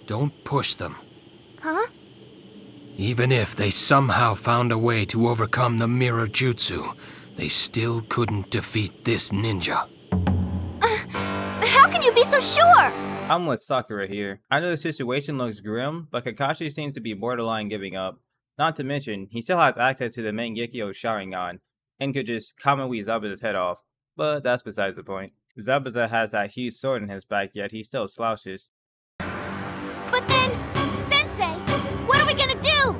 Don't push them. Huh? Even if they somehow found a way to overcome the mirror jutsu, they still couldn't defeat this ninja. How can you be so sure? I'm with Sakura here. I know the situation looks grim, but Kakashi seems to be borderline giving up. Not to mention, he still has access to the Mangekyo Sharingan, and could just Kamui Zabuza's head off. But that's besides the point. Zabuza has that huge sword in his back, yet he still slouches. But then, Sensei, what are we gonna do?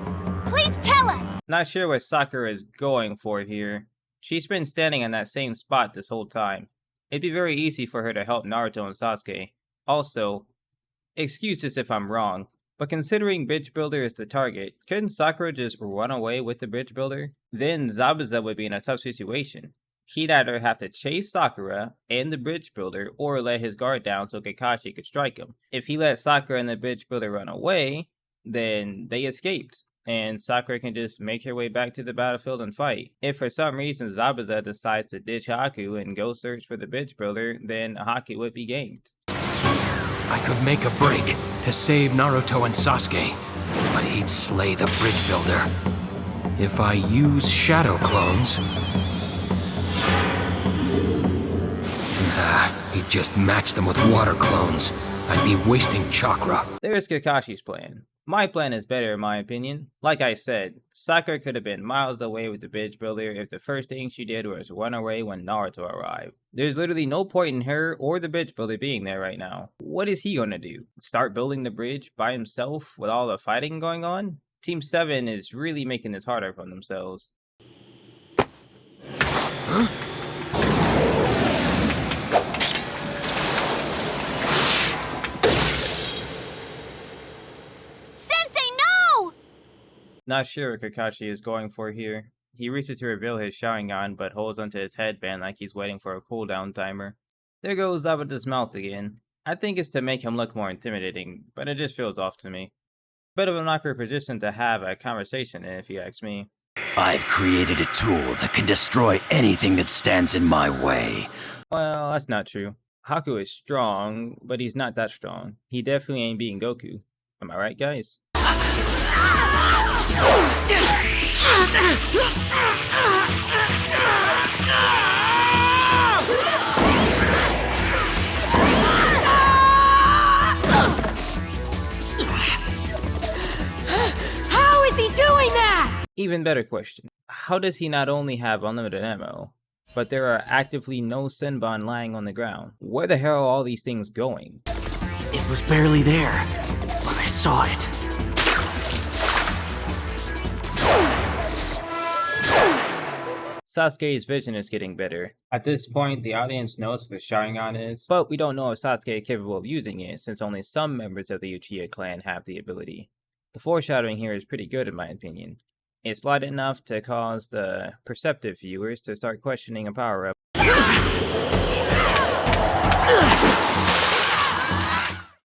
Please tell us! Not sure what Sakura is going for here. She's been standing in that same spot this whole time. It'd be very easy for her to help Naruto and Sasuke. Also, excuses if I'm wrong, but considering Bridge Builder is the target, couldn't Sakura just run away with the Bridge Builder? Then Zabuza would be in a tough situation. He'd either have to chase Sakura and the Bridge Builder, or let his guard down so Kakashi could strike him. If he let Sakura and the Bridge Builder run away, then they escaped, and Sakura can just make her way back to the battlefield and fight. If for some reason Zabuza decides to ditch Haku and go search for the Bridge Builder, then Haku would be ganked. I could make a break to save Naruto and Sasuke, but he'd slay the Bridge Builder. If I use shadow clones... he'd just match them with water clones. I'd be wasting chakra. There's Kakashi's plan. My plan is better in my opinion. Like I said, Sakura could have been miles away with the Bridge Builder if the first thing she did was run away when Naruto arrived. There's literally no point in her or the Bridge Builder being there right now. What is he gonna do? Start building the bridge by himself with all the fighting going on? Team 7 is really making this harder for themselves. Huh? Not sure what Kakashi is going for here. He reaches to reveal his Sharingan, but holds onto his headband like he's waiting for a cooldown timer. There goes Zabuza's mouth again. I think it's to make him look more intimidating, but it just feels off to me. Bit of an awkward position to have a conversation in, if you ask me. I've created a tool that can destroy anything that stands in my way. Well, that's not true. Haku is strong, but he's not that strong. He definitely ain't beating Goku. Am I right, guys? How is he doing that? Even better question. How does he not only have unlimited ammo, but there are actively no Senbon lying on the ground? Where the hell are all these things going? It was barely there, but I saw it. Sasuke's vision is getting better. At this point, the audience knows what the Sharingan is, but we don't know if Sasuke is capable of using it, since only some members of the Uchiha clan have the ability. The foreshadowing here is pretty good in my opinion. It's light enough to cause the perceptive viewers to start questioning a power-up.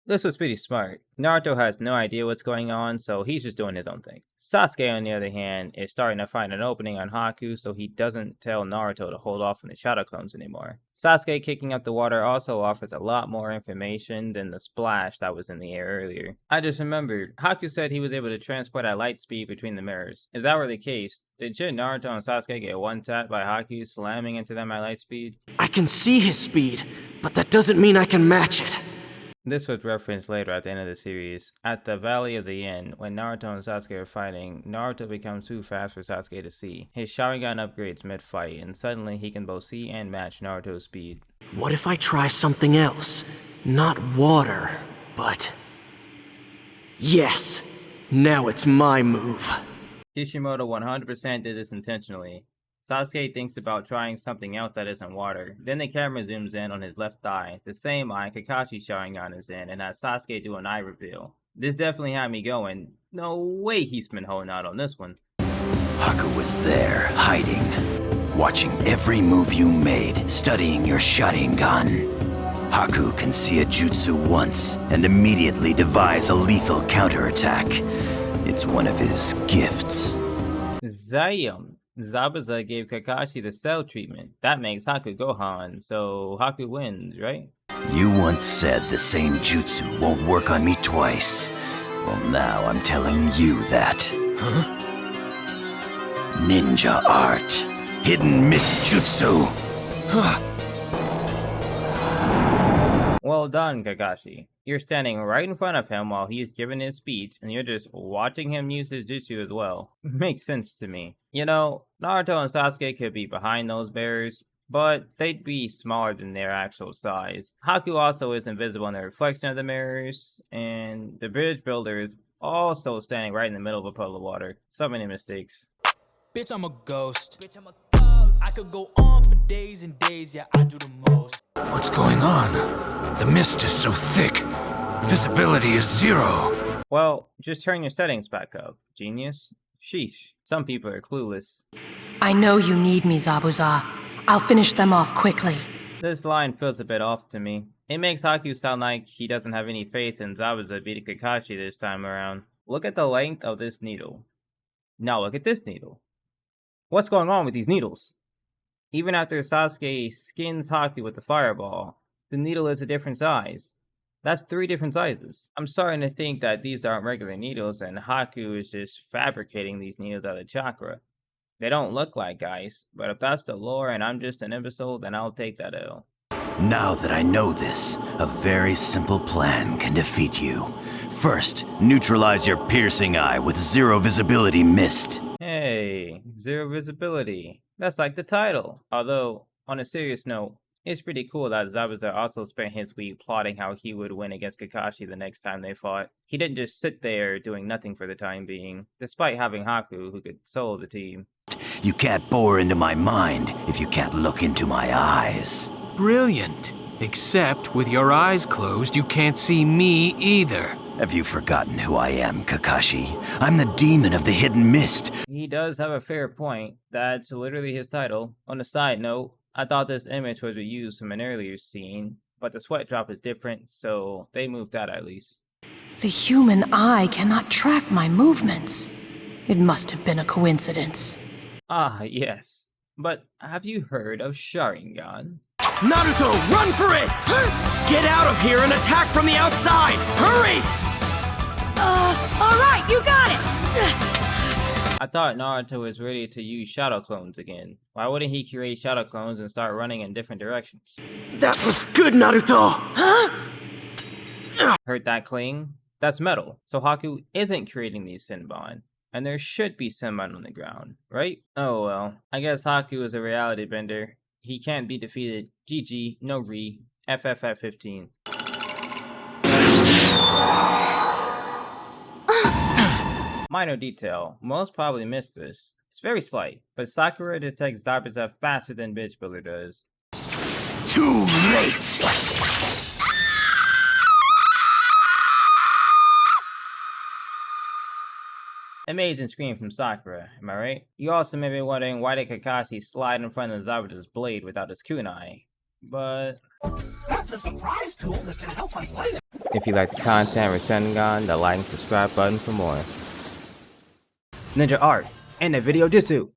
This was pretty smart. Naruto has no idea what's going on, so he's just doing his own thing. Sasuke, on the other hand, is starting to find an opening on Haku, so he doesn't tell Naruto to hold off on the shadow clones anymore. Sasuke kicking up the water also offers a lot more information than the splash that was in the air earlier. I just remembered, Haku said he was able to transport at light speed between the mirrors. If that were the case, did Naruto and Sasuke get one-tapped by Haku slamming into them at light speed? I can see his speed, but that doesn't mean I can match it. This was referenced later at the end of the series. At the Valley of the End, when Naruto and Sasuke are fighting, Naruto becomes too fast for Sasuke to see. His Sharingan upgrades mid-fight, and suddenly he can both see and match Naruto's speed. What if I try something else? Not water, but... Yes! Now it's my move. Kishimoto 100% did this intentionally. Sasuke thinks about trying something else that isn't water. Then the camera zooms in on his left eye, the same eye Kakashi's Sharingan is in, and has Sasuke do an eye reveal. This definitely had me going, no way he's been holding out on this one. Haku was there, hiding, watching every move you made, studying your Sharingan. Haku can see a jutsu once, and immediately devise a lethal counterattack. It's one of his gifts. Zion. Zabuza gave Kakashi the cell treatment. That makes Haku Gohan, so Haku wins, right? You once said the same jutsu won't work on me twice. Well, now I'm telling you that. Huh? Ninja art. Hidden mist jutsu. Huh. Well done, Kakashi. You're standing right in front of him while he's giving his speech, and you're just watching him use his jutsu as well. Makes sense to me. You know, Naruto and Sasuke could be behind those bears, but they'd be smaller than their actual size. Haku also is invisible in the reflection of the mirrors, and the bridge builder is also standing right in the middle of a puddle of water. So many mistakes. Bitch, I'm a ghost. Bitch, I'm a ghost. I could go on for days and days, yeah, I do the most. What's going on? The mist is so thick. Visibility is 0. Well, just turn your settings back up, genius. Sheesh, some people are clueless. I know you need me, Zabuza. I'll finish them off quickly. This line feels a bit off to me. It makes Haku sound like he doesn't have any faith in Zabuza beating Kakashi this time around. Look at the length of this needle. Now look at this needle. What's going on with these needles? Even after Sasuke skins Haku with the fireball, the needle is a different size. That's 3 different sizes. I'm starting to think that these aren't regular needles and Haku is just fabricating these needles out of chakra. They don't look like ice, but if that's the lore and I'm just an imbecile, then I'll take that L. Now that I know this, a very simple plan can defeat you. First, neutralize your piercing eye with 0 visibility mist. Hey, 0 visibility. That's like the title. Although, on a serious note, it's pretty cool that Zabuza also spent his week plotting how he would win against Kakashi the next time they fought. He didn't just sit there doing nothing for the time being, despite having Haku who could solo the team. You can't bore into my mind if you can't look into my eyes. Brilliant. Except with your eyes closed, you can't see me either. Have you forgotten who I am, Kakashi? I'm the demon of the hidden mist. He does have a fair point. That's literally his title. On a side note, I thought this image was reused from an earlier scene, but the sweat drop is different, so they moved that at least. The human eye cannot track my movements. It must have been a coincidence. Ah, yes. But have you heard of Sharingan? Naruto, run for it! Get out of here and attack from the outside! Hurry! Alright, you got it! I thought Naruto was ready to use shadow clones again. Why wouldn't he create shadow clones and start running in different directions? That was good, Naruto! Heard that cling? That's metal. So Haku isn't creating these Senbon. And there should be Senbon on the ground, right? Oh well. I guess Haku is a reality bender. He can't be defeated. GG, no re. FF at 15. Minor detail. Most probably missed this. It's very slight, but Sakura detects Zabuza faster than Bitch Builder does. Too late! Amazing scream from Sakura, am I right? You also may be wondering why did Kakashi slide in front of Zabuza's blade without his kunai, but... That's a surprise tool that can help us later. If you like the content with Sharingan, the like and subscribe button for more. Ninja art and the video jutsu.